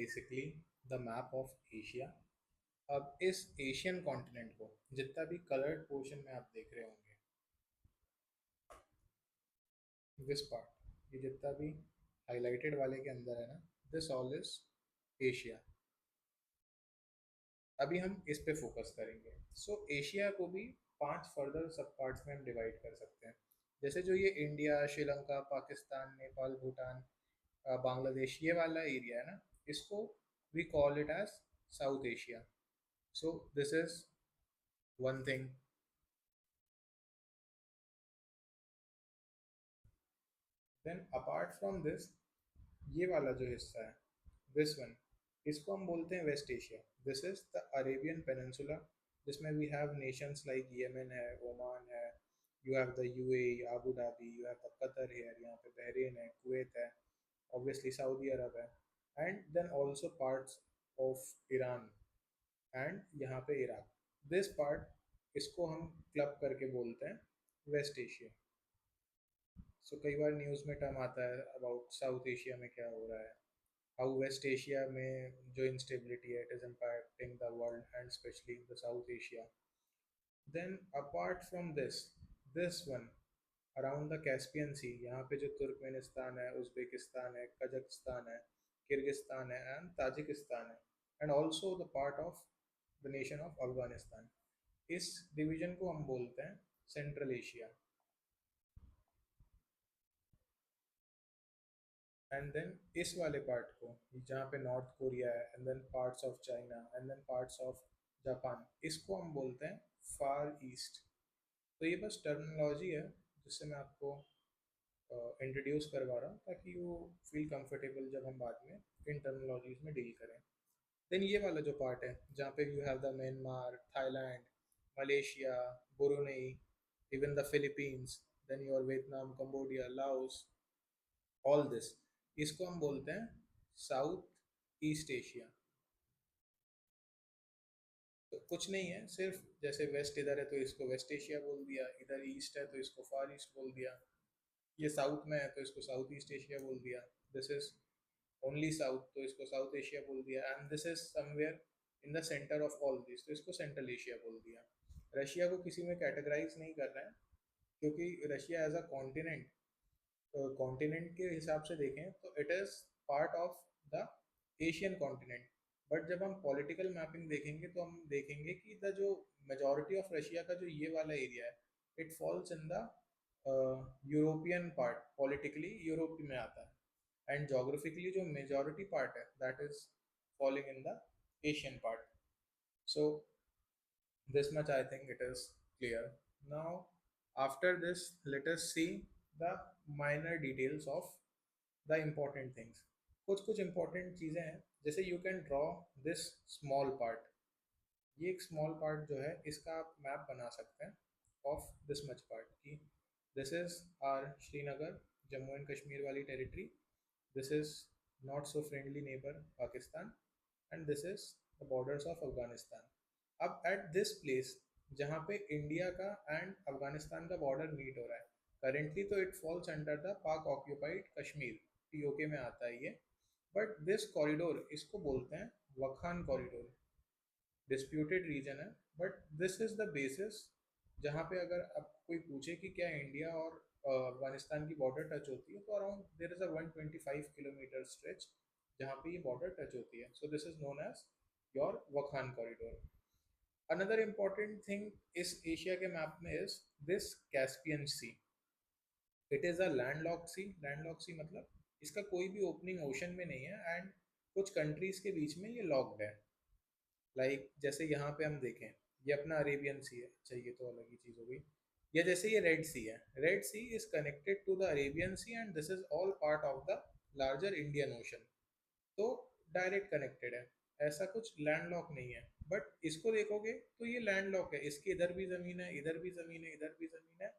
Basically the map of Asia. अब इस Asian continent को जितना भी कलर्ड पोर्शन में आप देख रहे होंगे, दिस पार्ट, ये जितना भी हाईलाइटेड वाले के अंदर है ना, दिस ऑल इज एशिया। अभी हम इस पे फोकस करेंगे। सो एशिया को भी 5 फर्दर सब पार्ट्स में हम डिवाइड कर सकते हैं। जैसे जो ये इंडिया, श्रीलंका, पाकिस्तान, नेपाल, भूटान, बांग्लादेश, ये वाला एरिया है ना, इसको we call it as South Asia. So this is one thing. Then apart from this, ये वाला जो हिस्सा है, दिस वन, इसको हम बोलते हैं West Asia. This is the Arabian peninsula, जिसमें we have nations like Yemen है, ओमान है, you have the UAE, Abu Dhabi, you have the Qatar है, यहाँ पे बहरीन है, कुवैत है, ऑब्वियसली सऊदी अरब है, and then also parts of Iran and यहाँ पे इराक। दिस पार्ट, इसको हम क्लब करके बोलते हैं वेस्ट एशिया। सो कई बार न्यूज़ में टर्म आता है अबाउट साउथ एशिया में क्या हो रहा है, हाउ वेस्ट एशिया में जो इंस्टेबिलिटी है, it is impacting the world and specially the South Asia. Then apart from this one, around the Caspian Sea, यहाँ पे जो तुर्कमेनिस्तान है, उज्बेकिस्तान है, कजाकिस्तान है, किर्गिस्तान है एंड ताजिकिस्तान है, and also the part of the nation of Afghanistan, इस division को हम बोलते हैं सेंट्रल एशिया। एंड देन इस वाले पार्ट को, जहाँ पे नॉर्थ कोरिया है and then parts of China and then parts of Japan, इसको हम बोलते हैं फार ईस्ट। तो ये बस टर्मिनोलॉजी है जिससे मैं आपको इंट्रोड्यूस करवा रहा हूँ, ताकि यू फील कंफर्टेबल जब हम बाद में इन टर्मिनोलॉजीज में डील करें। देन ये वाला जो पार्ट है, जहाँ पे you have the Myanmar, Thailand, Malaysia, Brunei, even the Philippines, then your Vietnam, Cambodia, Laos, all this, इसको हम बोलते हैं साउथ ईस्ट एशिया। तो कुछ नहीं है, सिर्फ जैसे वेस्ट इधर है तो इसको वेस्ट एशिया बोल दिया, इधर ईस्ट है तो इसको फार ईस्ट बोल दिया, ये साउथ में है तो इसको साउथ ईस्ट एशिया बोल दिया, दिस इज ओनली साउथ तो इसको साउथ एशिया बोल दिया, and this is somewhere in the centre of all this तो इसको सेंट्रल एशिया बोल दिया। रशिया को किसी में कैटेगराइज नहीं कर रहे हैं, क्योंकि Russia as a continent, continent के हिसाब से देखें तो it is part of the Asian continent. But जब हम पॉलिटिकल मैपिंग देखेंगे तो हम देखेंगे कि द जो मेजॉरिटी ऑफ रशिया का जो ये वाला एरिया है, it falls in the European part, politically Europe में आता है, एंड जोग्राफिकली जो मेजॉरिटी पार्ट है that is falling in the Asian part. So this much I think it is clear. Now after this, let us see the minor details of the important things। कुछ कुछ important चीज़ें हैं, जैसे you can draw this small part, ये एक small part जो है इसका आप मैप बना सकते हैं of this much part की, this is our Srinagar, Jammu and Kashmir वाली territory, this is not so friendly neighbor Pakistan, and this is the borders of Afghanistan। अब एट दिस प्लेस जहाँ पे इंडिया का एंड अफगानिस्तान का बॉर्डर मीट हो रहा है, करेंटली तो इट फॉल्स अंडर द पाक ऑक्यूपाइड कश्मीर, पीओके में आता है ये। बट दिस कॉरिडोर, इसको बोलते हैं वखान कॉरिडोर, डिस्प्यूटेड रीजन है, but this is the basis जहाँ पे अगर अब कोई पूछे कि क्या इंडिया और अफगानिस्तान की बॉर्डर टच होती है, तो around there is a 125 kilometre stretch जहाँ पे ये बॉर्डर टच होती है। So this is known as your Wakhan Corridor. Another important thing इस एशिया के मैप में is this Caspian Sea. It is a landlocked sea. Landlocked sea मतलब इसका कोई भी ओपनिंग ओशन में नहीं है, एंड कुछ कंट्रीज के बीच में ये लॉक्ड है। जैसे यहाँ पे हम देखें, ये अपना अरेबियन सी है, अच्छा ये तो अलग ही चीज़ हो गई। या जैसे ये रेड सी है, Red Sea is connected to the Arabian Sea and this is all part of the larger Indian Ocean, तो डायरेक्ट कनेक्टेड है, ऐसा कुछ लैंडलॉक नहीं है। बट इसको देखोगे तो ये लैंडलॉक है, इसके इधर भी ज़मीन है, इधर भी ज़मीन है, इधर भी ज़मीन है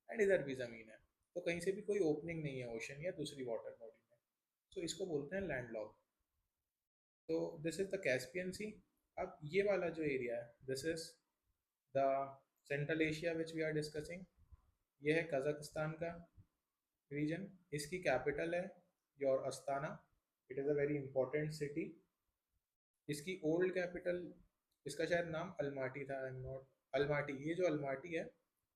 एंड इधर भी ज़मीन है, तो कहीं से भी कोई ओपनिंग नहीं है ओशन या दूसरी वाटर बॉडी में, तो इसको बोलते हैं लैंडलॉक। तो this is the Caspian Sea. अब ये वाला जो एरिया है, this is the Central Asia which we are discussing, ये है कजाकिस्तान का रीजन, इसकी कैपिटल है your Astana, it is a very important city. इसकी ओल्ड कैपिटल, इसका शायद नाम अलमाटी था, आई एम नॉट, अलमाटी, ये जो अलमाटी है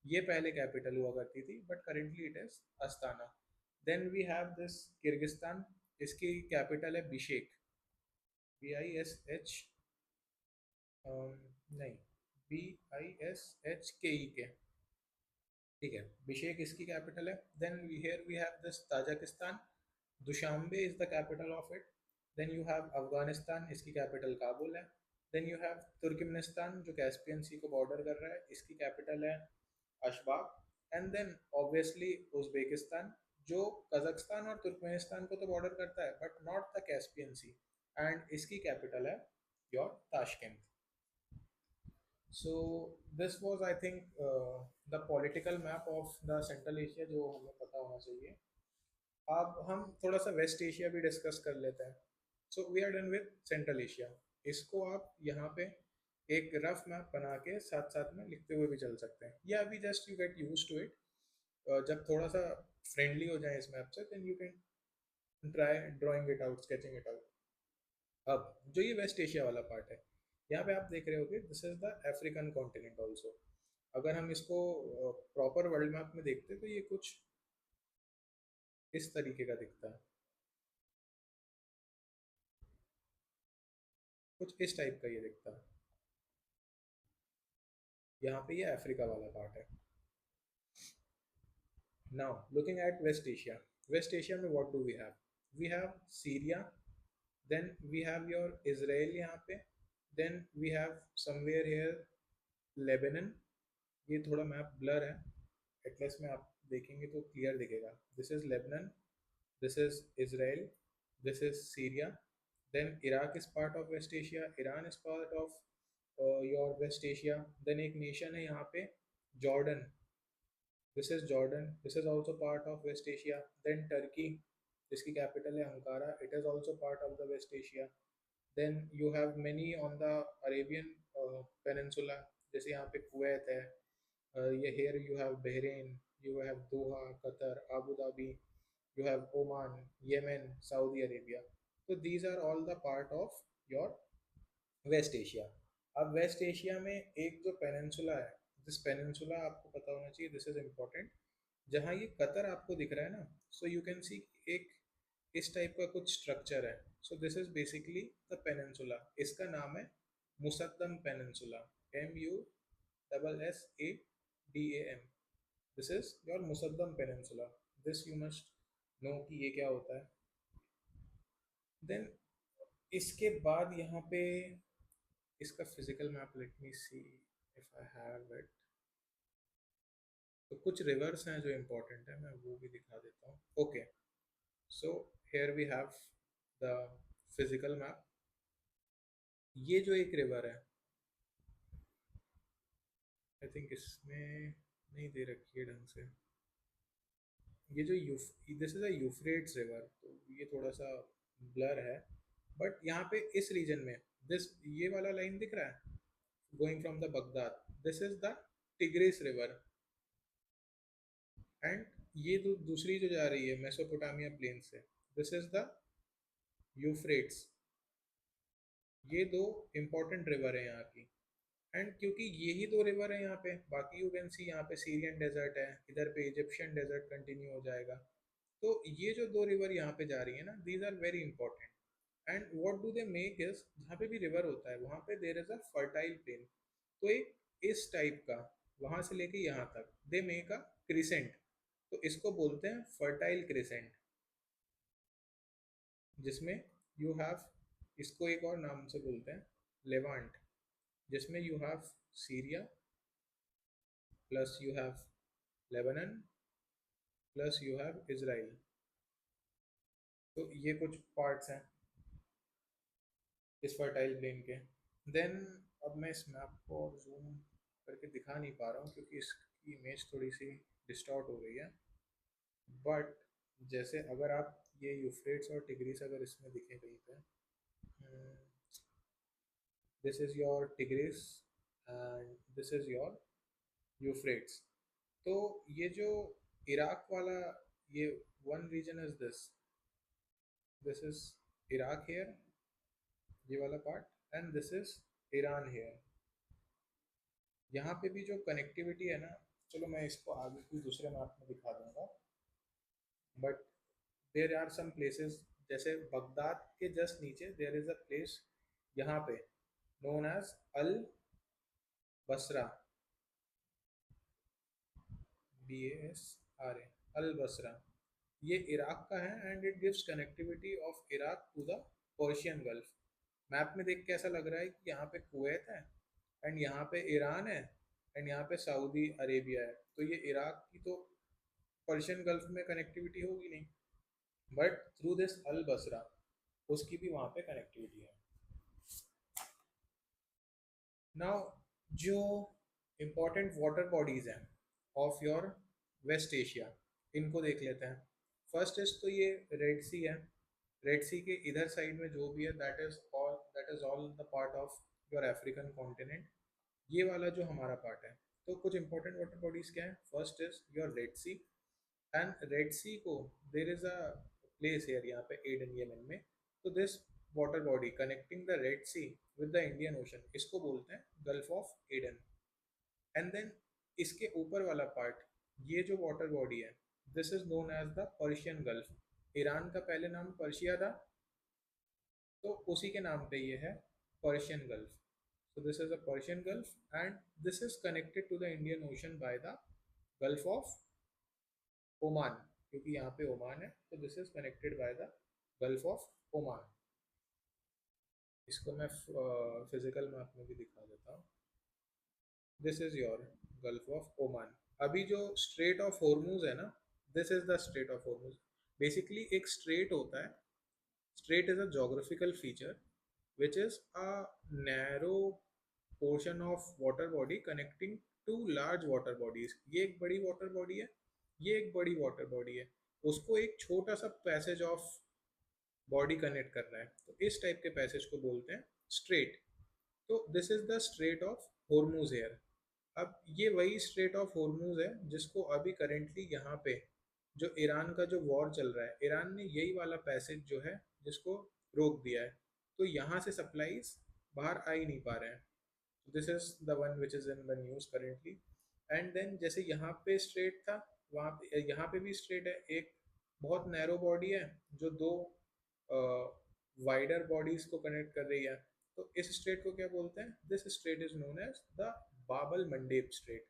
ये पहले कैपिटल हुआ करती थी, but currently it is Astana. Then we have this Kyrgyzstan, इसकी कैपिटल है बिशेक, BISH, नहीं, BISHKEK, ठीक है, बिशेक इसकी कैपिटल है। Then here we have this Tajikistan, Dushanbe is the capital of it. Then you have Afghanistan, इसकी capital Kabul है। Then you have Turkmenistan जो कैस्पियन सी को बॉर्डर कर रहा है, इसकी कैपिटल है Ashgabat. And then obviously Uzbekistan, जो कजाकिस्तान और तुर्कमेनिस्तान को तो बॉर्डर करता है but not the Caspian Sea, and इसकी कैपिटल है your Tashkent. So this was I think the political map of the Central Asia जो हमें पता होना चाहिए। अब हम थोड़ा सा वेस्ट एशिया भी डिस्कस कर लेते हैं। So we are done with Central Asia. इसको आप यहाँ पे एक रफ मैप बना के साथ साथ में लिखते हुए भी चल सकते हैं, या अभी just you get used to it. जब थोड़ा सा फ्रेंडली हो जाए इस मैप से, then you can try drawing it out, sketching it out. अब जो ये वेस्ट एशिया वाला पार्ट है, यहाँ पे आप देख रहे होगे this is the African continent also. अगर हम इसको प्रॉपर वर्ल्ड मैप में देखते तो ये कुछ इस तरीके का दिखता है, कुछ इस टाइप का ये दिखता है। यहाँ पे ये अफ्रीका वाला पार्ट है। Now looking at West Asia, West Asia में what do we have Syria, then we have your Israel यहाँ पे, then we have somewhere here Lebanon. ये थोड़ा मैप ब्लर है, एटलस में आप देखेंगे तो क्लियर दिखेगा। This is Lebanon, this is Israel, this is Syria. Then Iraq is part of West Asia, Iran is part of your West Asia. Then एक nation है यहाँ पे Jordan, this is Jordan, this is also part of West Asia. Then Turkey, जिसकी capital है Ankara, it is also part of the West Asia. Then you have many on the Arabian Peninsula, जैसे यहाँ पे Kuwait है, ये here you have Bahrain, you have Doha, Qatar, Abu Dhabi, you have Oman, Yemen, Saudi Arabia. So these are all the part of your West Asia. अब West Asia में एक जो peninsula है, दिस पेनिनसुला आपको पता होना चाहिए, this is important. जहाँ ये कतर आपको दिख रहा है ना, सो यू कैन सी एक इस टाइप का कुछ स्ट्रक्चर है। So this is basically the peninsula, इसका नाम है Musandam peninsula, MUSSADAM। This is your Musandam peninsula, this you must know कि ये क्या होता है। देन इसके बाद यहाँ पे इसका physical map, let me see if I have it. तो कुछ रिवर्स हैं जो इम्पोर्टेंट है, मैं वो भी दिखा देता हूँ। Okay, so here we have the physical map. ये जो एक रिवर है, आई थिंक इसमें नहीं दे रखी है ढंग से, ये जो this is a Euphrates river, तो ये थोड़ा सा ब्लर है। बट यहाँ पे इस रीजन में दिस ये वाला लाइन दिख रहा है going from the Baghdad, this is the tigris river. And ये दूसरी जो जा रही है मेसोपोटामिया प्लेन से, दिस इज द यूफ्रेट्स। ये दो इंपॉर्टेंट रिवर है यहाँ की। एंड क्योंकि यही दो रिवर है यहाँ पे, बाकी यू कैन सी यहाँ पे सीरियन डेजर्ट है, इधर पे इजिप्शियन डेजर्ट कंटिन्यू हो जाएगा। तो ये जो दो रिवर यहाँ पे जा रही है ना, these are very important. And what do they make is, जहाँ पे भी रिवर होता है वहाँ पे there is a fertile plain. तो एक इस टाइप का, वहां से लेके यहाँ तक दे मेक अ क्रिसेंट, तो इसको बोलते हैं फर्टाइल क्रिसेंट, जिसमें यू हैव, इसको एक और नाम से बोलते हैं लेवांट, जिसमें you have Syria plus you have Lebanon plus you have Israel. तो ये कुछ पार्ट्स हैं इस फर्टाइल प्लेन के। देन अब मैं इस मैप को और जूम करके दिखा नहीं पा रहा हूँ क्योंकि इसकी इमेज थोड़ी सी डिस्टॉर्ट हो गई है। बट जैसे अगर आप ये यूफ्रेट्स और टिग्रिस अगर इसमें दिखे कहीं पे, this is your Tigris and this is your Euphrates. तो ये जो इराक वाला, ये one region is this, this is Iraq here, ये वाला part, and this is Iran here. यहाँ पे भी जो कनेक्टिविटी है ना, चलो मैं इसको आगे कोई दूसरे मैप में दिखा दूंगा, but there are some places, जैसे बगदाद के जस्ट नीचे देर इज अ प्लेस यहाँ पे known as Al Basra, BASRA, Al Basra. ये इराक का है and it gives connectivity of Iraq to the Persian Gulf. Map में देख के ऐसा लग रहा है कि यहाँ पे कुवैत है एंड यहाँ पे ईरान है एंड यहाँ पे सऊदी अरेबिया है, तो ये इराक की तो पर्शियन गल्फ में कनेक्टिविटी होगी नहीं, but through this Al Basra उसकी भी वहाँ पे कनेक्टिविटी है। नाउ जो इम्पोर्टेंट वाटर बॉडीज हैं ऑफ योर वेस्ट एशिया, इनको देख लेते हैं। फर्स्ट इज तो ये रेड सी है। रेड सी के इधर साइड में जो भी है that is all the part of your African continent. ये वाला जो हमारा पार्ट है, तो कुछ इंपॉर्टेंट वाटर बॉडीज क्या है? First is your Red Sea, and Red Sea को there is a place here यहाँ पे एडन यमन में। तो this water body connecting the Red Sea with the Indian Ocean, इसको बोलते हैं Gulf of Aden. And then इसके ऊपर वाला पार्ट, ये जो वाटर बॉडी है, this is known as the Persian Gulf. Iran का पहले नाम पर्शिया था, तो उसी के नाम पे ये है Persian gulf. so this is a Persian Gulf and this is connected to the Indian Ocean by the Gulf of Oman, क्योंकि यहाँ पे ओमान है, तो this is connected by the gulf of Oman. इसको मैं फिजिकल मैप में भी दिखा देता हूँ। This is your Gulf of Oman. अभी जो स्ट्रेट ऑफ हॉर्मूज है ना, this is the Strait of Hormuz. Basically एक स्ट्रेट होता है, straight is a geographical feature which is a narrow portion of water body connecting two large water bodies। ये एक बड़ी वाटर बॉडी है, ये एक बड़ी वाटर बॉडी है, उसको एक छोटा सा पैसेज ऑफ बॉडी कनेक्ट कर रहा है, तो इस टाइप के पैसेज को बोलते हैं स्ट्रेट। तो this is the Strait of Hormuz here. अब ये वही स्ट्रेट ऑफ हॉर्मूज है जिसको अभी करेंटली यहाँ पे जो ईरान का जो वॉर चल रहा है, ईरान ने यही वाला पैसेज जो है जिसको रोक दिया है, तो यहाँ से सप्लाईज बाहर आ ही नहीं पा रहे हैं। This is the one which is in the news currently. And then जैसे यहाँ पे स्ट्रेट था, वहाँ पे यहाँ पे भी स्ट्रेट है, एक बहुत नैरो बॉडी है जो दो वाइडर बॉडीज को कनेक्ट कर रही है, तो इस स्ट्रेट को क्या बोलते हैं? This strait is known as the Bab el Mandeb strait.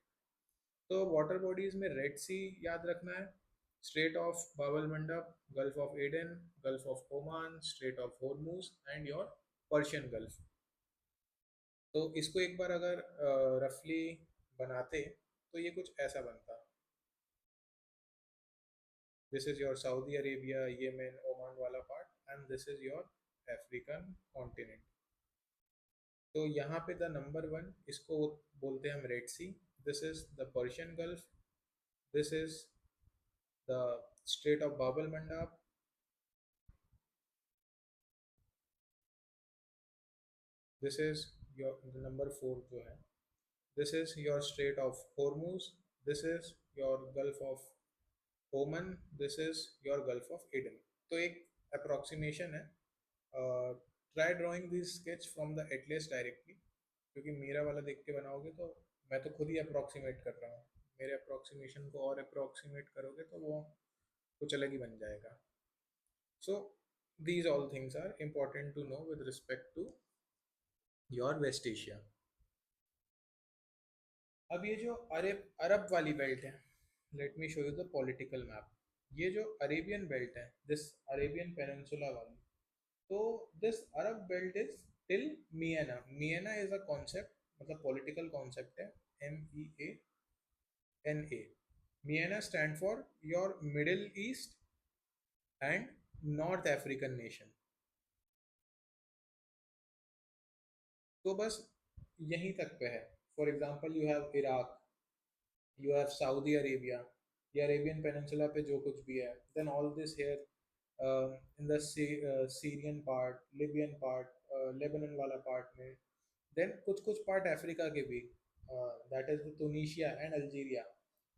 तो वाटर बॉडीज में रेड सी याद रखना है, Strait of Bab el Mandeb, Gulf of Aden, Gulf of Oman, Strait of Hormuz and your Persian Gulf. तो इसको एक बार अगर रफली बनाते तो ये कुछ ऐसा बनता। This is your Saudi Arabia, Yemen, Oman वाला part and this is your African continent. तो यहाँ पे द नंबर वन, इसको बोलते हैं हम Red Sea, this is the Persian Gulf, this is the Strait of Bab el Mandeb, this is your number four जो है, this is your Strait of Hormuz, this is your Gulf of Oman, this is your Gulf of Aden. तो एक approximation है। Try drawing this sketch from the atlas directly, क्योंकि मेरा वाला देख के बनाओगे तो मैं तो खुद ही अप्रोक्सीमेट कर रहा हूँ, मेरे अप्रोक्सीमेशन को और अप्रोक्सीमेट करोगे तो वो कुछ अलग ही बन जाएगा। सो these all things are important to know with respect to your West Asia। अब ये जो अरब अरब वाली बेल्ट है, let me show you the political map. ये जो अरेबियन बेल्ट है, दिस अरेबियन पेनिनसुला वाली, तो this Arab belt is till MENA. MENA is a concept, मतलब पॉलिटिकल कॉन्सेप्ट है, MEANA। MENA stand for your Middle East and North African nation. तो बस यहीं तक पे है। For example you have Iraq, you have Saudi Arabia, ये Arabian peninsula पे जो कुछ भी है, then all this here in the Syrian part, Libyan part, Lebanon वाला पार्ट में, देन कुछ कुछ पार्ट अफ्रीका के भी, दैट इज तुनिशिया एंड अल्जीरिया।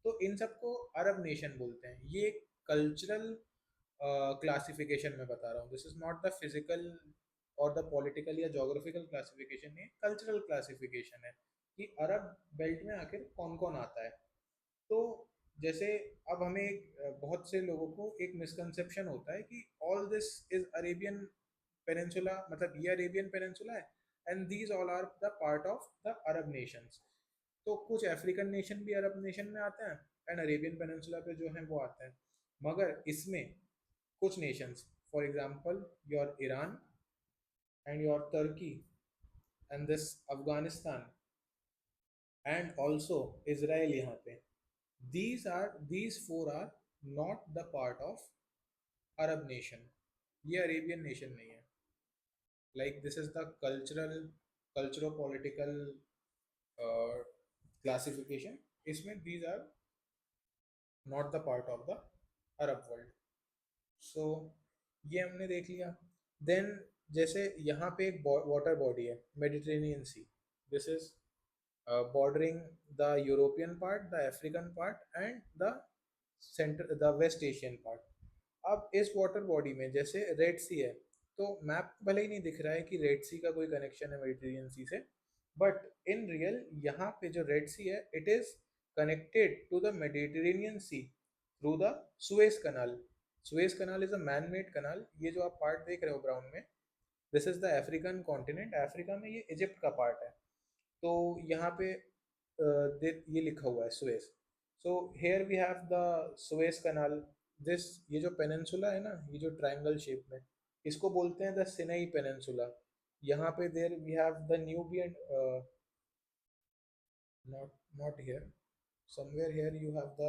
तो इन सबको अरब नेशन बोलते हैं। ये कल्चरल क्लासिफिकेशन में बता रहा हूँ, this is not the physical और द पॉलिटिकल या जोग्राफिकल क्लासिफिकेशन नहीं है, कल्चरल क्लासिफिकेशन है कि अरब बेल्ट में आखिर कौन कौन आता है। तो जैसे अब हमें बहुत से लोगों को एक मिसकंसेप्शन होता है कि all this is Arabian peninsula, मतलब ये अरेबियन पेनिनसुला है and these all are the part of the Arab nations. तो कुछ अफ्रीकन नेशन भी अरब नेशन में आते हैं एंड अरेबियन पेनिनसुला पे जो है वो आते हैं, मगर इसमें कुछ nations, for example your Iran and your Turkey and this Afghanistan and also Israel यहाँ पे, these four are not the part of Arab nation, ये अरेबियन नेशन नहीं है। Like this is the cultural political classification, इसमें these are not the part of the Arab world। सो ये हमने देख लिया। देन जैसे यहाँ पे एक वाटर बॉडी है Mediterranean Sea, this is bordering the European part, the African part and the West Asian part। अब इस वाटर बॉडी में जैसे रेड सी है, तो मैप भले ही नहीं दिख रहा है कि रेड सी का कोई कनेक्शन है मेडिटेरियन सी से, बट इन रियल यहाँ पे जो रेड सी है it is connected to the Mediterranean Sea through the Suez Canal. Suez Canal is a man made canal. ये जो आप पार्ट देख रहे हो ब्राउन में, this is the African continent. Africa में ये इजिप्ट का पार्ट है। तो यहाँ पे ये लिखा हुआ है Suez. So here we have the Suez Canal. This, ये जो पेनिनसुला है ना, ये जो ट्रायंगल शेप में, इसको बोलते हैं द सिनाई पेनिनसुला। यहाँ पे there we have the Nubian, not here, somewhere here you have the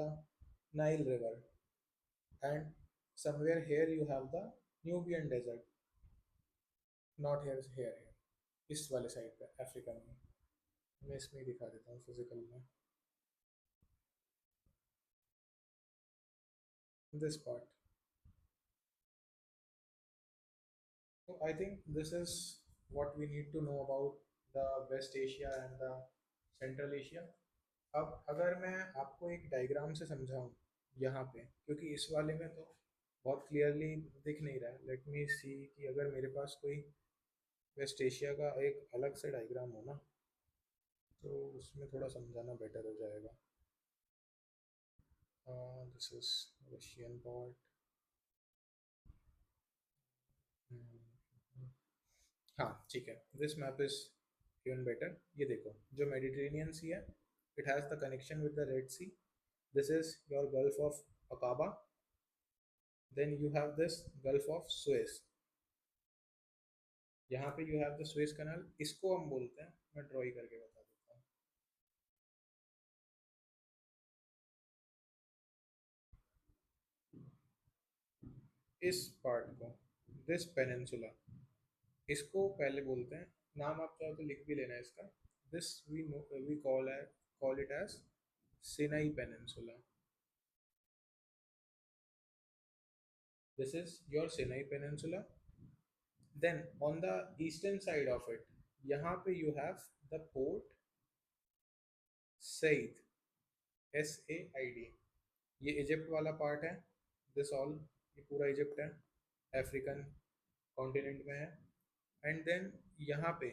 Nile river and somewhere here you have the Nubian desert, not here, इस वाले साइड पे अफ्रीका में। मैं इसमें ही दिखा देता हूँ फिजिकल में, this part। So I think this is what we need to know about the West Asia and the Central Asia। अब अगर मैं आपको एक डायग्राम से समझाऊं यहाँ पे, क्योंकि इस वाले में तो बहुत क्लियरली दिख नहीं रहा है, लेट मी सी कि अगर मेरे पास कोई वेस्ट एशिया का एक अलग से डायग्राम हो ना, तो उसमें थोड़ा समझाना बेटर हो जाएगा। This is Russian part. हाँ ठीक है, this map is even better. ये देखो, जो मेडिटेरेनियन सी है, it has the connection with the Red Sea. This is your Gulf of Aqaba, then you have this Gulf of Suez. यहाँ पे you have the Suez Canal, इसको हम बोलते हैं, मैं ड्रॉ करके बता देता हूँ। इस पार्ट को, दिस पेनिनसुला, इसको पहले बोलते हैं, नाम आप चाहो तो लिख भी लेना है इसका, this we call it as Sinai peninsula. This is your Sinai peninsula. Then on the eastern side of it, यहाँ पे you have the Port Said, SAID। ये इजिप्ट वाला पार्ट है, दिस ऑल, ये पूरा इजिप्ट है, अफ्रीकन कॉन्टिनेंट में है। एंड देन यहाँ पे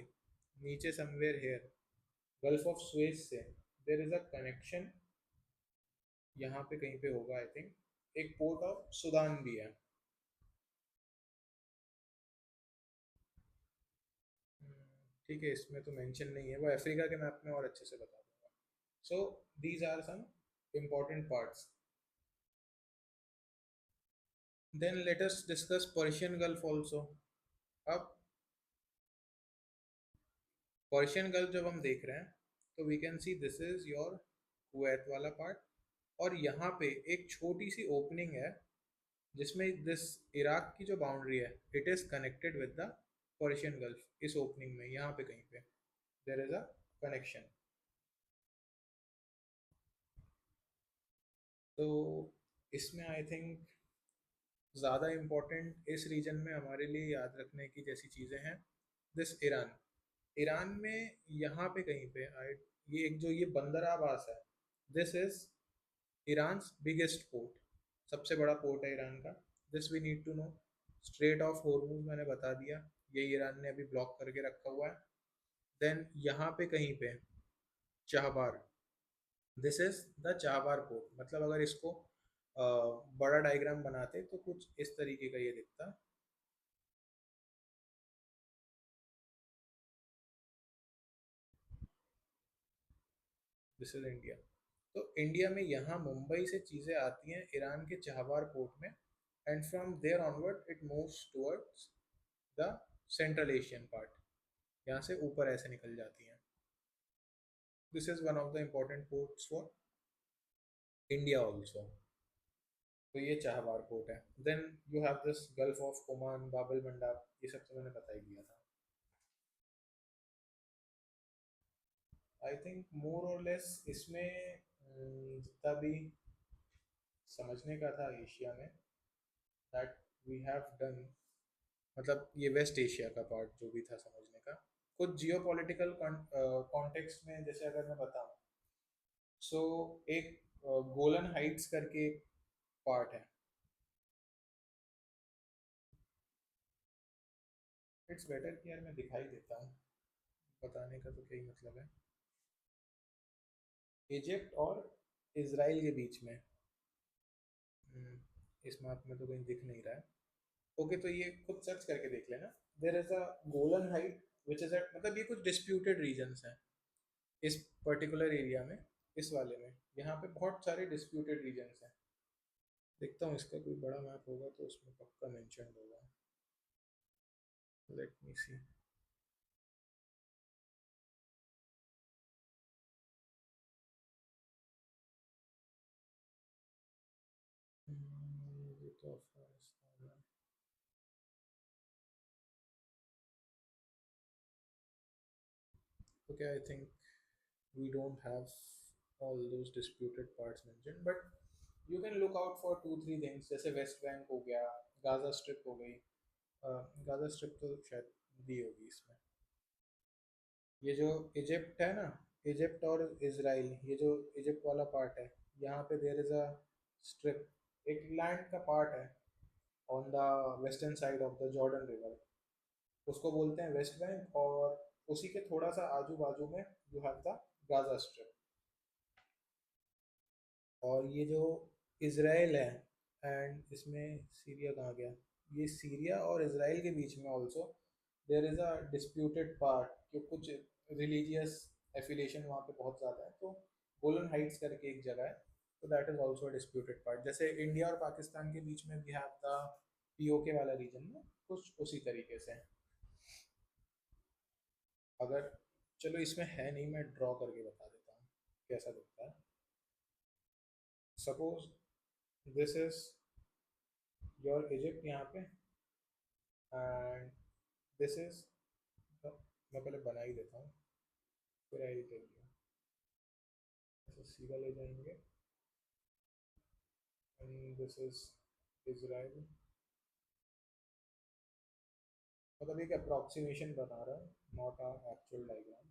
नीचे somewhere here gulf of Suez से देर इज अ कनेक्शन, यहाँ पे कहीं पे होगा आई थिंक, एक पोर्ट ऑफ सुदान भी है। ठीक है, इसमें तो मेंशन नहीं है, वो अफ्रीका के मैप में और अच्छे से बता दूंगा। So these are some important parts। Then let us discuss Persian Gulf also। अब पर्शियन गल्फ जब हम देख रहे हैं, तो we can see this is your Kuwait वाला पार्ट, और यहाँ पे एक छोटी सी ओपनिंग है जिसमें दिस इराक की जो बाउंड्री है, it is connected with the Persian gulf. इस ओपनिंग में यहाँ पे कहीं पे देयर इज अ कनेक्शन। तो इसमें आई थिंक ज़्यादा इम्पोर्टेंट इस रीजन में हमारे लिए याद रखने की जैसी चीज़ें हैं, दिस ईरान। ईरान में यहाँ पे कहीं पे ये एक जो ये बंदर आबास है, this is Iran biggest port, सबसे बड़ा पोर्ट है ईरान का। This we need to know. Strait of Hormuz मैंने बता दिया, ये ईरान ने अभी ब्लॉक करके रखा हुआ है। देन यहाँ पे कहीं पे चाहबार, दिस इज द चाहबार पोर्ट। मतलब अगर इसको बड़ा डायग्राम बनाते तो कुछ इस तरीके का ये दिखता। This is India. तो इंडिया में यहाँ मुंबई से चीज़ें आती हैं ईरान के चाहबार पोर्ट में, and from there onward it moves towards the Central Asian part. यहाँ से ऊपर ऐसे निकल जाती हैं। This is one of the important ports for India also. तो ये चाहबार पोर्ट है। Then you have this Gulf of Oman, Bab el Mandeb, ये सब तो मैंने बता ही दिया था। आई थिंक मोर और लेस इसमें जितना भी समझने का था एशिया में, दैट वी हैव डन। मतलब ये वेस्ट एशिया का पार्ट जो भी था समझने का। कुछ जियो पॉलिटिकल कॉन्टेक्स्ट में जैसे अगर मैं बताऊँ, सो एक गोलन हाइट्स करके एक पार्ट है। इट्स बेटर कि यार मैं दिखाई देता हूँ, बताने का तो क्या ही मतलब है। इजिप्ट और इसराइल के बीच में, इस मैप में तो कहीं दिख नहीं रहा है। ओके, तो ये खुद सर्च करके देख लेना। There is a Golan Height which is at, मतलब ये कुछ डिस्प्यूटेड रीजन्स हैं इस पर्टिकुलर एरिया में। इस वाले में यहाँ पे बहुत सारे डिस्प्यूटेड रीजन्स हैं। देखता हूँ इसका कोई बड़ा मैप होगा तो उसमें पक्का मेंशन होगा। लेट मी सी। ये तो अफगानिस्तान है। Okay, I think we don't have all those disputed parts mentioned, but you can look out for two three things, जैसे वेस्ट बैंक हो गया, गाजा स्ट्रिप हो गई। गाजा स्ट्रिप तो शायद दी होगी इसमें। ये जो इजिप्ट है ना, इजिप्ट और इसराइल, ये जो इजिप्ट वाला पार्ट है, यहाँ पे देयर इज अ स्ट्रिप, एक लैंड का पार्ट है on the western side of the Jordan river, उसको बोलते हैं वेस्ट बैंक। और उसी के थोड़ा सा आजू बाजू में you have the Gaza strip. और ये जो इसराइल है, एंड इसमें सीरिया कहाँ गया, ये सीरिया और इसराइल के बीच में also there is a disputed part, कि कुछ रिलीजियस एफिलिएशन वहाँ पे बहुत ज़्यादा है। तो गोलन हाइट्स करके एक जगह है, तो that is also disputed part. जैसे इंडिया और पाकिस्तान के बीच में वी हैव द पीओके वाला रीजन में, कुछ उसी तरीके से। अगर, चलो इसमें है नहीं, मैं ड्रॉ करके बता देता हूँ कैसा दिखता है। Suppose this is your Egypt यहाँ पे, एंड दिस इज, मैं पहले बना ही देता हूँ फिर आई टेल यू। ऐसे सीधा ले जाएंगे, एंड दिस इज इजराइल। मतलब एक अप्रॉक्सीमेशन बना रहा है, नॉट आ एक्चुअल डायग्राम।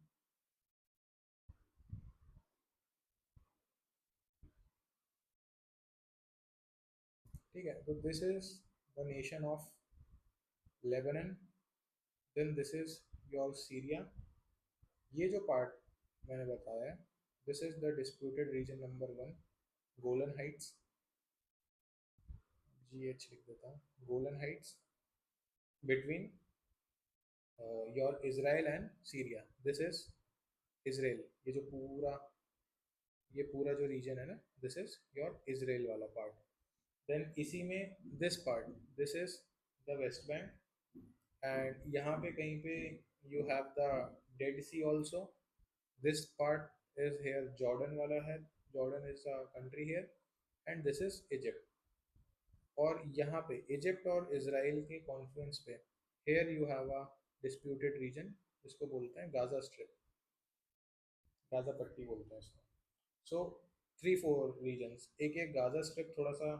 ठीक है, तो this is the nation of Lebanon. Then this is your Syria. ये जो पार्ट मैंने बताया है, this is the disputed region number 1, Golan Heights. GH लिख देता हूँ, Golan Heights between your Israel and Syria. This is Israel, ये पूरा जो रीजन है ना, दिस इज योर इसराइल वाला पार्ट। देन इसी में this part, this is the West Bank. And यहाँ पे कहीं पे you have the Dead Sea also. This part is here, Jordan वाला है, Jordan is a country here, and this is Egypt. और यहाँ पे इजिप्ट और इसराइल के कॉन्फ्लुएंस पे here you have a disputed region, जिसको बोलते हैं गाजा स्ट्रिप, गाजा पट्टी बोलते हैं इसको। सो 3-4 रीजन्स, एक एक गाजा स्ट्रिप थोड़ा सा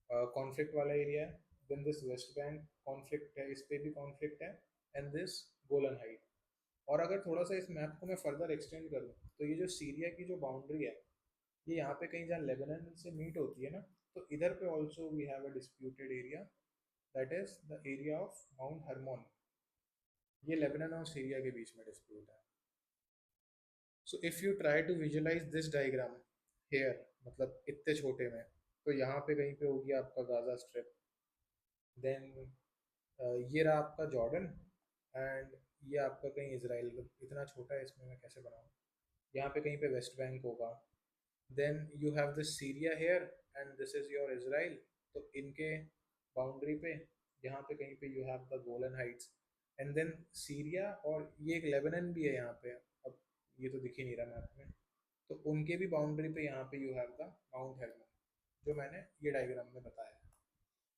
कॉन्फ्लिक्ट वाला एरिया है। Then this West Bank conflict है, इस पे भी कॉन्फ्लिक्ट है। And this Golan Height. और अगर थोड़ा सा इस मैप को मैं फर्दर एक्सटेंड करूँ, तो ये जो सीरिया की जो बाउंड्री है, ये यहाँ पे कहीं जहाँ लेबनान से मीट होती है ना, तो इधर पे also we have a disputed area, that is the area of Mount Hermon. ये लेबनान और सीरिया के बीच में डिस्प्यूट है. So if you try to visualise this diagram here, मतलब इतने छोटे में, तो यहाँ पे कहीं पे होगी आपका गाजा स्ट्रिप. देन ये रहा आपका जॉर्डन, एंड ये आपका कहीं इसराइल. इतना छोटा है, इसमें मैं कैसे बनाऊँ. यहाँ पे कहीं पे वेस्ट बैंक होगा. Then you have this Syria here and this is your Israel. तो इनके बाउंड्री पे यहाँ पे कहीं पे you have the Golan Heights. And then Syria, और ये एक लेबनन भी है यहाँ पे. अब ये तो दिख ही नहीं रहा मैप में. तो उनके भी बाउंड्री पे यहाँ पे you have the Mount Hermon, जो मैंने ये डायग्राम में बताया.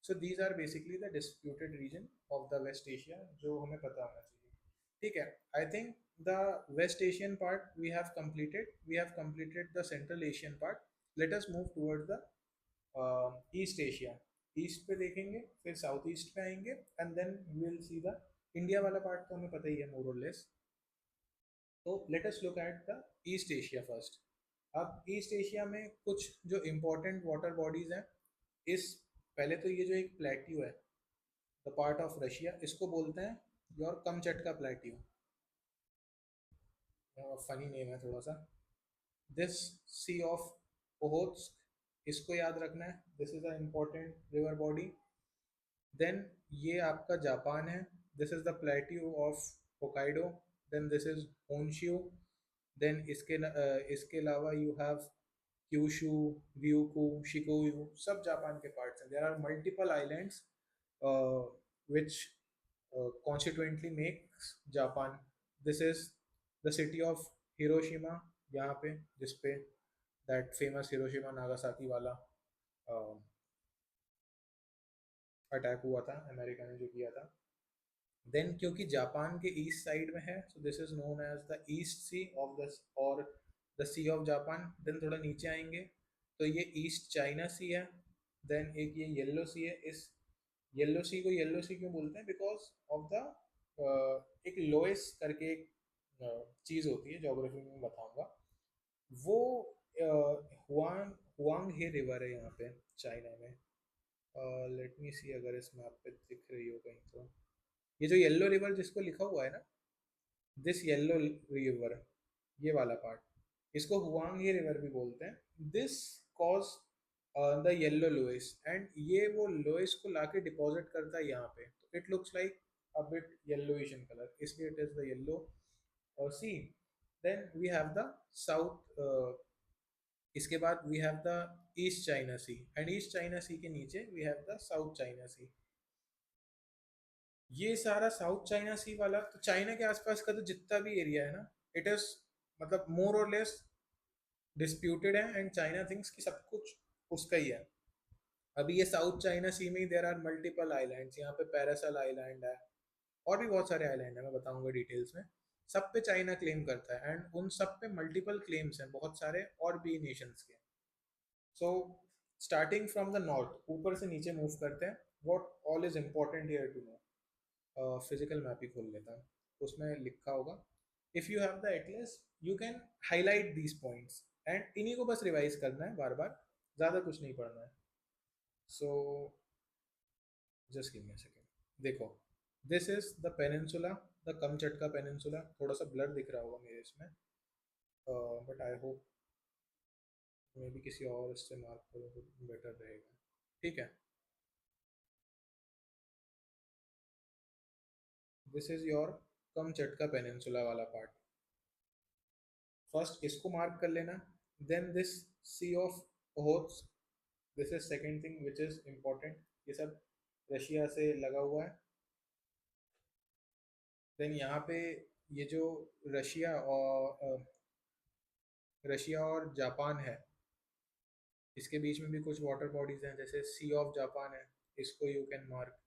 So these are basically the disputed region of the West Asia, जो हमें पता होना चाहिए. ठीक है. I think the West Asian part we have completed the Central Asian part. Let us move towards the East Asia. East पे देखेंगे, फिर साउथ ईस्ट पे आएंगे, and then we will see the India वाला पार्ट. तो हमें पता ही है मोर और लेस. तो let us look at the East Asia first. अब ईस्ट एशिया में कुछ जो इम्पोर्टेंट वाटर बॉडीज हैं, इस पहले तो ये जो एक प्लेट्यू है, द पार्ट ऑफ रशिया, इसको बोलते हैं your Kamchatka plateau. Funny name है थोड़ा सा. दिस सी ऑफ ओहोत्स्क, इसको याद रखना है. This is a important river body. देन ये आपका जापान है. This is the plateau of Hokkaido. Then this is Honshu. देन इसके अलावा you have Kyushu, ryukyu, Shikoku, सब जापान के पार्ट्स हैं. There are multiple islands which consequently makes Japan. This is the city of Hiroshima, यहाँ पे जिसपे that famous Hiroshima Nagasaki वाला अटैक हुआ था, अमेरिका ने जो किया था. देन क्योंकि जापान के ईस्ट साइड में है, so this is known as the East Sea of the, और the Sea of Japan. Then थोड़ा नीचे आएंगे तो ये ईस्ट चाइना सी है. देन एक ये येलो सी है. इस येलो सी को येलो सी क्यों बोलते हैं? बिकॉज ऑफ द एक लोएस करके एक चीज़ होती है, जोग्राफी में बताऊंगा. वो हुआंग हुआंग हे रिवर है यहाँ पे चाइना में. लेट मी सी, अगर इस मैप पे दिख रही हो कहीं तो. ये जो येलो रिवर जिसको लिखा हुआ है ना, दिस येलो रिवर, ये वाला पार्ट, इसको हुआंग ही रिवर भी बोलते हैं. This cause the yellow loess, and ये वो लोइस को लाके डिपॉजिट करता है यहाँ पे. तो it looks like a bit yellowish in colour, इसलिए it is the Yellow Sea. Then we have the south. इसके बाद we have the East China Sea, and East China Sea के नीचे we have the South China Sea. ये सारा south China Sea वाला, तो China के आसपास का तो जितना भी एरिया है ना, इट इज मतलब मोर और लेस डिस्प्यूटेड है, एंड चाइना थिंक्स कि सब कुछ उसका ही है. अभी ये साउथ चाइना सी में ही देर आर मल्टीपल आइलैंड्स. यहाँ पे पैरासल आइलैंड है, और भी बहुत सारे आइलैंड है, मैं बताऊंगा डिटेल्स में. सब पे चाइना क्लेम करता है, एंड उन सब पे मल्टीपल क्लेम्स हैं बहुत सारे और भी नेशंस के. So starting from the north, ऊपर से नीचे मूव करते हैं. What all is important here to know. Physical map ही खोल लेता हूँ, उसमें लिखा होगा. If you have the atlas, you can highlight these points, and इन्हीं को बस रिवाइज करना है बार बार, ज़्यादा कुछ नहीं पढ़ना है. So just give me a second. देखो, this is the peninsula, the Kamchatka peninsula. थोड़ा सा ब्लर दिख रहा होगा मेरे इसमें, but I hope maybe किसी और इससे मार्क करो तो बेटर रहेगा. ठीक है. This is your Kamchatka peninsula वाला पार्ट. फर्स्ट इसको मार्क कर लेना. Then this Sea of Okhotsk, this is second thing which is important. ये सब रशिया से लगा हुआ है. देन यहाँ पे ये जो रशिया और रशिया और जापान है, इसके बीच में भी कुछ वाटर बॉडीज हैं, जैसे सी ऑफ जापान है, इसको यू कैन मार्क.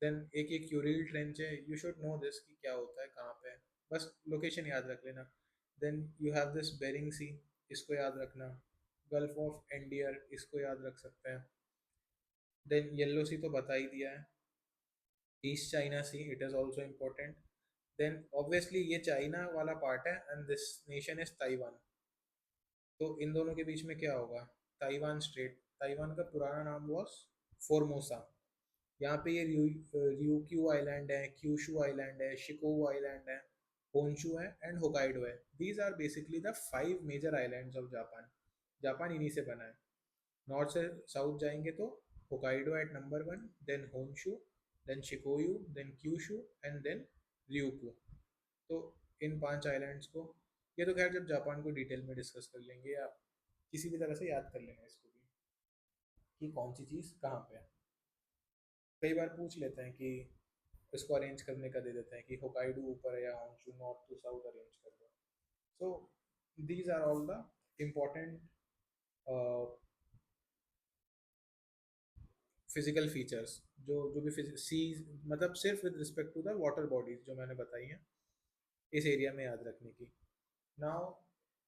देन एक एक यूरिल ट्रेंच है. यू शुड नो दिस कि क्या होता है, कहाँ पे है, बस लोकेशन याद रख लेना. Then you have this Bering Sea, इसको याद रखना. गल्फ ऑफ एंडियर, इसको याद रख सकते हैं. देन येलो सी तो बता ही दिया है. East China Sea, it is also important. Then obviously ये चाइना वाला पार्ट है, and this nation is Taiwan. तो इन दोनों के बीच में क्या होगा? Taiwan straight. ताइवान का पुराना नाम वॉज फोर्मोसा. यहाँ पे ये ryukyu आइलैंड है, क्यूशू आइलैंड है, शिकोऊ आइलैंड है, होन्शु है एंड होकाइडो है. These are basically the 5 major islands of Japan. Japan इन्हीं से बना है. नॉर्थ से साउथ जाएंगे तो Hokkaido at number 1, then Honshu, then Shikoku, then Kyushu and then ryukyu. तो इन 5 आइलैंड्स को, ये तो खैर जब जापान को डिटेल में डिस्कस कर लेंगे, आप किसी भी तरह से याद कर लेना इसको भी कि कौन सी चीज़ कहाँ पे है. कई बार पूछ लेते हैं कि इसको अरेंज करने का दे देते हैं कि होकाइडो ऊपर है या Honshu north to south arrange कर दो. So these are all the important physical features जो जो भी सी, मतलब सिर्फ with respect to the water bodies जो मैंने बताई हैं इस एरिया में याद रखने की. नाउ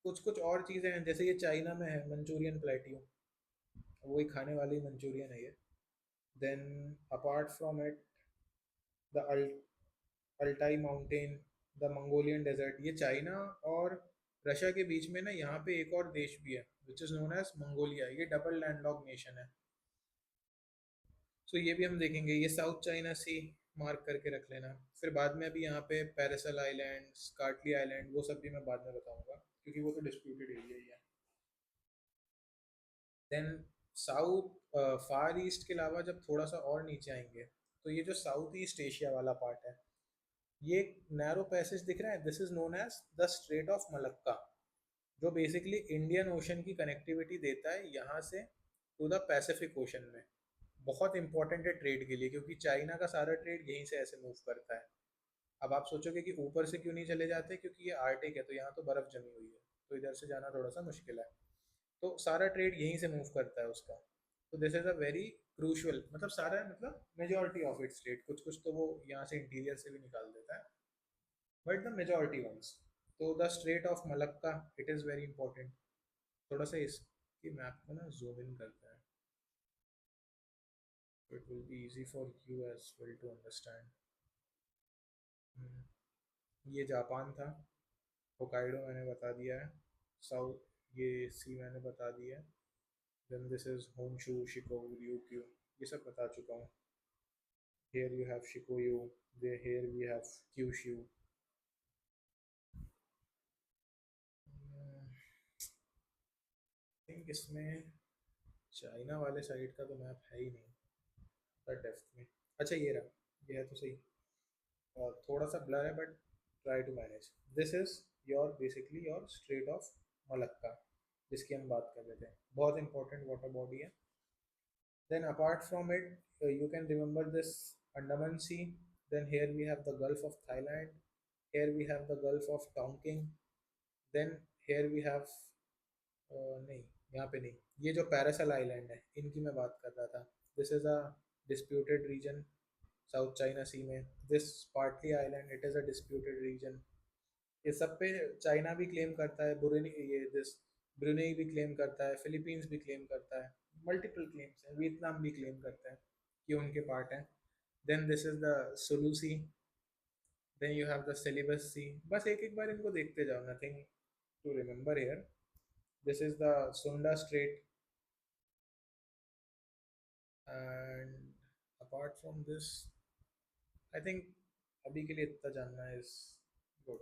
कुछ कुछ और चीज़ें हैं, जैसे ये चाइना में है मंचूरियन प्लेट्यू, वही खाने वाली मंचूरियन है ये. Then apart from it the Altai mountain, the Mongolian desert. ये चाइना और रशिया के बीच में ना यहाँ पे एक और देश भी है which is known as Mongolia. ये डबल लैंडलॉक नेशन है. सो ये भी हम देखेंगे. ये साउथ चाइना सी मार्क करके रख लेना. फिर बाद में अभी यहाँ पे पैरासल आइलैंड, स्कार्टली आइलैंड, वो सब भी मैं बाद में बताऊंगा क्योंकि वो तो डिस्प्यूटेड एरिया ही है. देन साउथ फार ईस्ट के अलावा जब थोड़ा सा और नीचे आएंगे तो ये जो साउथ ईस्ट एशिया वाला पार्ट है, ये नैरो पैसेज दिख रहा है. This is known as the Strait of Malacca, जो बेसिकली इंडियन ओशन की कनेक्टिविटी देता है यहाँ से टू द पैसिफिक ओशन में. बहुत इंपॉर्टेंट है ट्रेड के लिए क्योंकि चाइना का सारा ट्रेड यहीं से ऐसे मूव करता है. अब आप सोचोगे कि ऊपर से क्यों नहीं चले जाते, क्योंकि ये आर्टिक है तो यहाँ तो बर्फ़ जमी हुई है, तो इधर से जाना थोड़ा सा मुश्किल है. तो सारा ट्रेड यहीं से मूव करता है उसका. तो this is a very crucial, मतलब सारा मतलब मेजोरिटी ऑफ इट्स ट्रेड, कुछ कुछ तो वो यहाँ से इंटीरियर से भी निकाल देता है, बट द मेजोरिटी वंस. तो the Strait of Malacca, it is very important. थोड़ा सा इसकी मैप को ना जूम इन करते हैं, so it will be easy for you as well to understand. ये जापान था. होकाइडो मैंने बता दिया है. साउथ ये सी मैंने बता दिया है. Then this is Honshu, Shikoku, ryukyu, ये सब बता चुका हूँ. here you have shikoyu, there here we have kyushu. I think इसमें चाइना वाले साइड का तो मैप है ही नहीं डेप्थ में. अच्छा ये रहा, ये है तो सही. और थोड़ा सा ब्लर है but try to manage. This is your basically your Strait of Malacca जिसकी हम बात कर रहे थे. बहुत इंपॉर्टेंट वाटर बॉडी है. Then apart from it you can remember this Andaman Sea. Then here we have the Gulf of Thailand. Here we have the Gulf of Tonkin. Then here we have नहीं, यहाँ पे नहीं. ये जो Paracel island है इनकी मैं बात कर रहा था. This is a disputed region South China Sea में. This partly island, it is a disputed region. ये सब पे चाइना भी क्लेम करता है, ब्रुनेई, ये दिस ब्रुनेई भी क्लेम करता है, फिलीपींस भी क्लेम करता है. मल्टीपल क्लेम्स हैं. वियतनाम भी क्लेम करता है कि उनके पार्ट हैं. Then this is the Sulu Sea. Then you have the Celebes Sea. बस एक एक बार इनको देखते जाओ, nothing to remember here. This is the Sunda Strait. And apart from this I think अभी के लिए इतना जानना is good.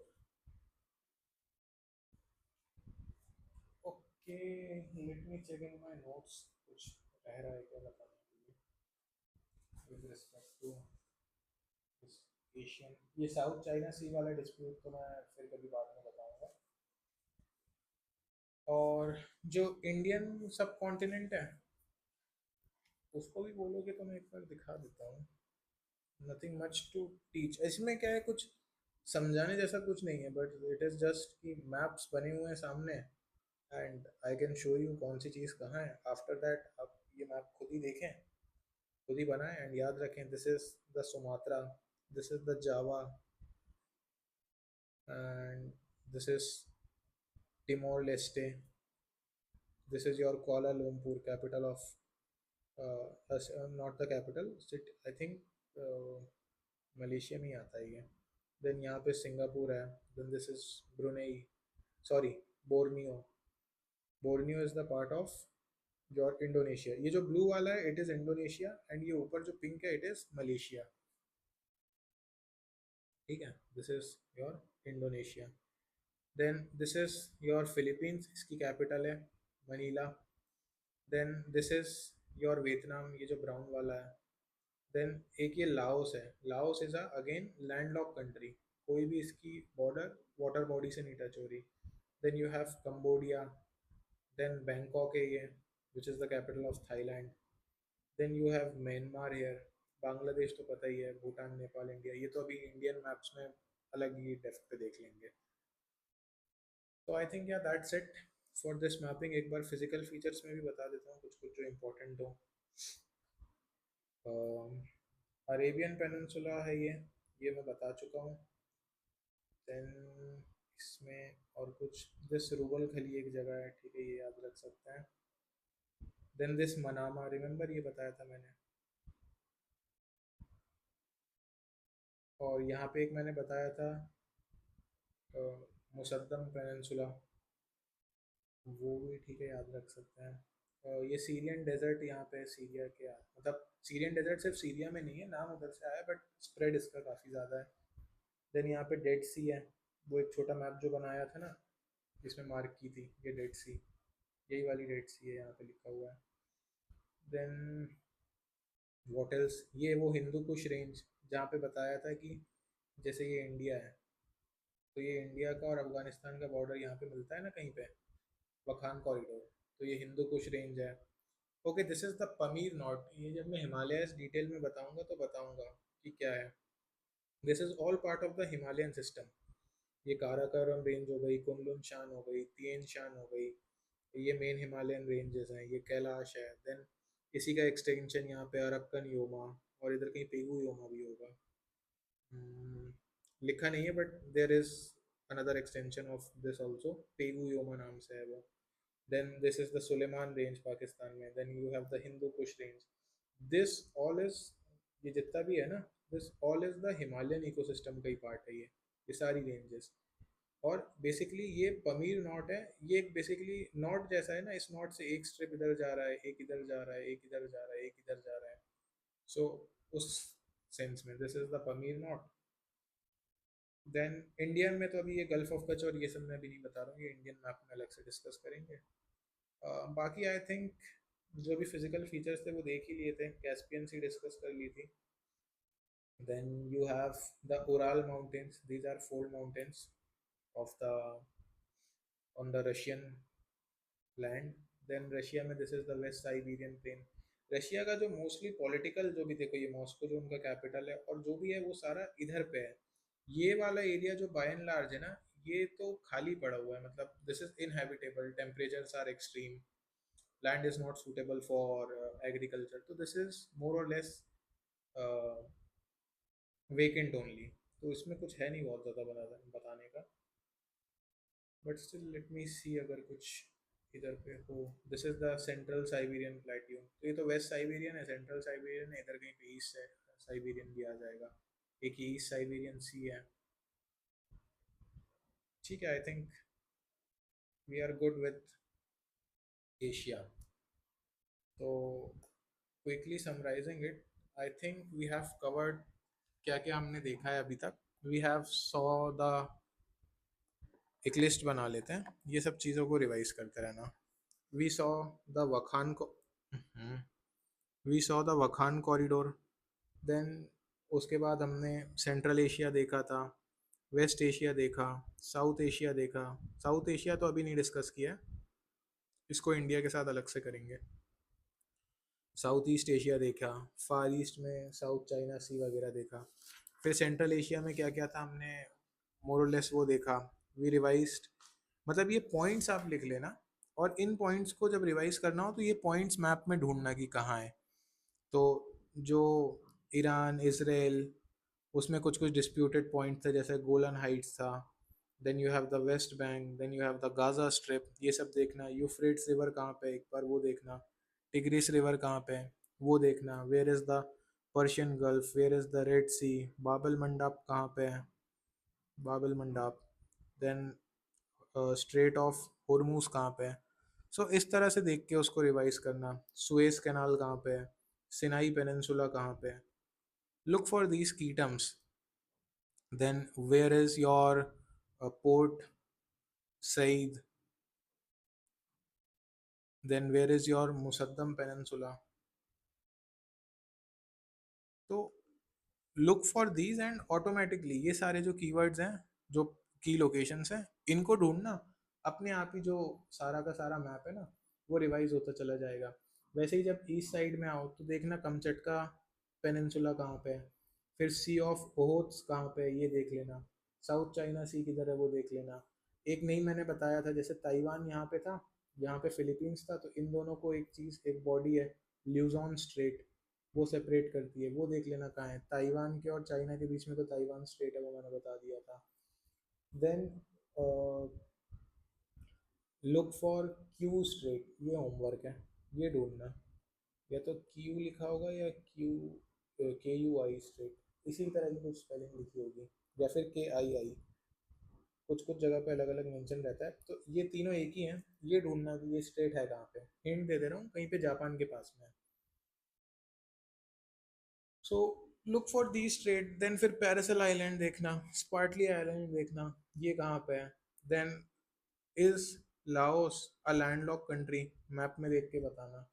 Okay, let me check in my notes. कुछ रह रहा है क्या बताने के लिए with respect to this Asian. ये साउथ चाइना सी वाला डिस्प्यूट तो मैं फिर कभी बाद में बताऊंगा. और जो इंडियन सब कॉन्टिनेंट है उसको भी बोलोगे तो मैं एक बार दिखा देता हूँ. Nothing much to teach. इसमें क्या है, कुछ समझाने जैसा कुछ नहीं है, बट इट इज़ जस्ट कि मैप्स बने हुए हैं सामने and I can show you कौन सी चीज़ कहाँ है. आफ्टर दैट आप ये मैप खुद ही देखें, खुद ही बनाएं एंड याद रखें. This is the Sumatra, this is the Java and this is टिमोर Leste. This is your Kuala Lumpur, capital of not the capital city, I think Malaysia में ही आता है ये. देन यहाँ पे सिंगापुर है. Then this is Brunei, sorry, Borneo. Borneo is the part of your Indonesia, ये जो blue वाला है इट इज इंडोनेशिया, एंड ये ऊपर जो पिंक है इट इज मलेशिया। ठीक है, this is your Indonesia. Then this is your Philippines, इसकी कैपिटल है Manila. Then this is your Vietnam, ये जो ब्राउन वाला है। देन एक ये लाओस है, Laos is again landlock country, कोई भी इसकी बॉर्डर वाटर बॉडी से नहीं टच हो रही। Then you have Cambodia, then Bangkok है ये, which is the capital of Thailand. Then you have Myanmar here, Bangladesh तो पता ही है, भूटान, नेपाल, इंडिया, ये तो अभी इंडियन मैप्स में अलग ही डेप्थ पे देख लेंगे। तो आई थिंक या that's it for this mapping. एक बार फिजिकल फीचर्स में भी बता देता हूँ कुछ कुछ जो इम्पोर्टेंट हो। अरेबियन पेनिनसुला है ये मैं बता चुका हूँ। देन इसमें और कुछ, दिस रूबल खली एक जगह है, ठीक है, ये याद रख सकते हैं। देन दिस मनामा, रिमेंबर ये बताया था मैंने। और यहाँ पे एक मैंने बताया था मुसद्दम पेनिनसुला, वो भी ठीक है, याद रख सकते हैं। ये सीरियन डेजर्ट यहाँ पे, सीरिया के मतलब सीरियन डेजर्ट सिर्फ सीरिया में नहीं है, नाम उधर से आया, बट स्प्रेड इसका काफ़ी ज़्यादा है। देन यहाँ पे डेड सी है, वो एक छोटा मैप जो बनाया था ना जिसमें मार्क की थी, ये डेड सी, यही वाली डेड सी है, यहाँ पे लिखा हुआ है। देन व्हाट एल्स, ये वो हिंदू कुश रेंज जहाँ पे बताया था कि जैसे ये इंडिया है, तो ये इंडिया का और अफगानिस्तान का बॉर्डर यहाँ पे मिलता है ना कहीं पे, वखान कॉरिडोर, तो ये हिंदू कुश रेंज है। Okay, this is the Pamir Knot, ये जब मैं हिमालयस डिटेल में बताऊंगा तो बताऊंगा कि क्या है। This is all part of the Himalayan system. ये काराकोरम रेंज हो गई, कुनलुन शान हो गई, तिएन शान हो गई, ये मेन हिमालयन रेंजेस हैं, ये कैलाश है। देन इसी का एक्सटेंशन यहाँ पे अरक्कन योमा, और इधर कहीं पेगु योमा भी होगा। लिखा नहीं है but there is another extension of this also, Pegu Yoma नाम से है वो। Then this is the Sulaiman range Pakistan में। Then you have the Hindu Kush range. This all is, ये जितना भी है ना, this all is the Himalayan ecosystem का ही पार्ट है ये सारी रेंजेस। और बेसिकली ये पमीर नॉट है, ये एक बेसिकली नॉट जैसा है ना, इस नॉट से एक स्ट्रिप इधर जा रहा है, एक इधर जा रहा है, एक इधर जा रहा है, एक इधर जा रहा है। सो उस सेंस में this is the Pamir Knot. Then India में तो अभी ये गल्फ ऑफ कच और ये सब मैं भी नहीं बता रहा हूँ, ये इंडियन मैप में अलग से डिस्कस करेंगे। बाकी आई थिंक जो भी फिजिकल फीचर्स थे वो देख ही लिए थे, कैस्पियन सी डिस्कस कर ली थी। Then you have the Ural Mountains, these are fold mountains of the on the Russian land. Then Russia में this is the West Siberian Plain. रशिया का जो मोस्टली पॉलिटिकल जो भी, देखो ये मॉस्को जो उनका कैपिटल है और जो भी है वो सारा इधर पे है। ये वाला एरिया जो बाय एंड लार्ज है ना, ये तो खाली पड़ा हुआ है, मतलब this is inhabitable, temperatures are extreme, land is not suitable for agriculture, तो this is more or less vacant only। तो इसमें कुछ है नहीं बहुत ज़्यादा बताने का, बट स्टिल लेट मी सी अगर कुछ इधर पे हो। This is the central Siberian plateau, तो ये तो वेस्ट साइबेरियन है, सेंट्रल साइबेरियन है, इधर कहीं पे ईस्ट साइबेरियन भी आ जाएगा, एक ही ईस्ट साइबेरियन सी है। ठीक है, I think we are good with Asia. तो quickly summarising it, I think we have covered क्या क्या हमने देखा है अभी तक। वी हैव सॉ द, एक लिस्ट बना लेते हैं, ये सब चीज़ों को रिवाइज करते रहना। वी सॉ द वखान को, we saw the Wakhan corridor. Then उसके बाद हमने सेंट्रल एशिया देखा था, वेस्ट एशिया देखा, साउथ एशिया देखा। साउथ एशिया तो अभी नहीं डिस्कस किया, इसको इंडिया के साथ अलग से करेंगे। साउथ ईस्ट एशिया देखा, फार ईस्ट में साउथ चाइना सी वगैरह देखा। फिर सेंट्रल एशिया में क्या क्या था हमने मोरलेस वो देखा। वी रिवाइज्ड, मतलब ये पॉइंट्स आप लिख लेना, और इन पॉइंट्स को जब रिवाइज करना हो तो ये पॉइंट्स मैप में ढूंढना कि कहाँ है। तो जो ईरान इसराइल, उसमें कुछ कुछ डिस्प्यूटेड पॉइंट थे, जैसे गोलन हाइट्स था। Then you have the West Bank, then you have the Gaza Strip, ये सब देखना। यूफ्रेट्स रिवर कहाँ पे, एक बार वो देखना। टिग्रिस रिवर कहाँ पे है वो देखना। Where is the Persian Gulf, where is the Red Sea, Bab el Mandeb कहाँ पे है, Bab el Mandeb. Then strait of Hormuz कहाँ पे है। सो इस तरह से देख के उसको रिवाइज करना, सुएज कैनाल कहाँ पे है, सिनाई पेनिनसुला कहाँ पे है, look for these key terms. Then where is your Port Said? Then where is your Musaddam Peninsula? तो look for these and automatically ये सारे जो कीवर्ड्स हैं, जो की लोकेशंस हैं, इनको ढूंढना, अपने आप ही जो सारा का सारा मैप है ना, वो रिवाइज होता चला जाएगा। वैसे ही जब ईस्ट साइड में आओ तो देखना कमचटका पेनिनसुला कहाँ पे है, फिर सी ऑफ ओहोत्स कहाँ पे है ये देख लेना, साउथ चाइना सी किधर है वो देख लेना। एक नहीं मैंने बताया था, जैसे ताइवान यहाँ पे था, यहाँ पे फिलीपींस था, तो इन दोनों को एक चीज़, एक बॉडी है ल्यूजॉन स्ट्रेट, वो सेपरेट करती है, वो देख लेना कहाँ है। ताइवान के और चाइना के बीच में तो ताइवान स्ट्रेट है, वो मैंने बता दिया था। Then look for Q strait, ये होमवर्क है, ये ढूंढना, या तो क्यू लिखा होगा या KUI स्ट्रेट, इसी तरह की कुछ स्पेलिंग लिखी होगी, या फिर KII, कुछ कुछ जगह पे अलग अलग मेंशन रहता है। तो ये तीनों एक ही हैं, ये ढूंढना कि ये स्ट्रेट है कहाँ पे। हिंट दे दे रहा हूँ, कहीं पे जापान के पास में है। So look for the strait, then फिर पैरासल आइलैंड देखना, स्पार्टली आइलैंड देखना, ये कहाँ पे है। Then is Laos a landlock country, map में देख के बताना।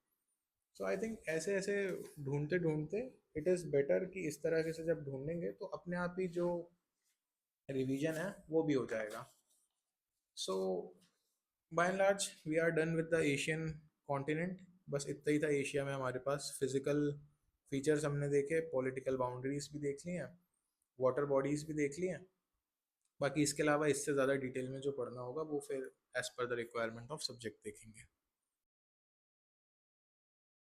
सो आई थिंक ऐसे ऐसे ढूंढते ढूंढते इट इज़ बेटर कि इस तरह से जब ढूंढेंगे तो अपने आप ही जो रिवीजन है वो भी हो जाएगा। So by and large we are done with the Asian continent. बस इतना ही था एशिया में हमारे पास। फिजिकल फीचर्स हमने देखे, पॉलिटिकल बाउंड्रीज भी देख ली हैं, वाटर बॉडीज भी देख ली हैं। बाकी इसके अलावा इससे ज़्यादा डिटेल में जो पढ़ना होगा वो फिर as per the requirement of subject देखेंगे।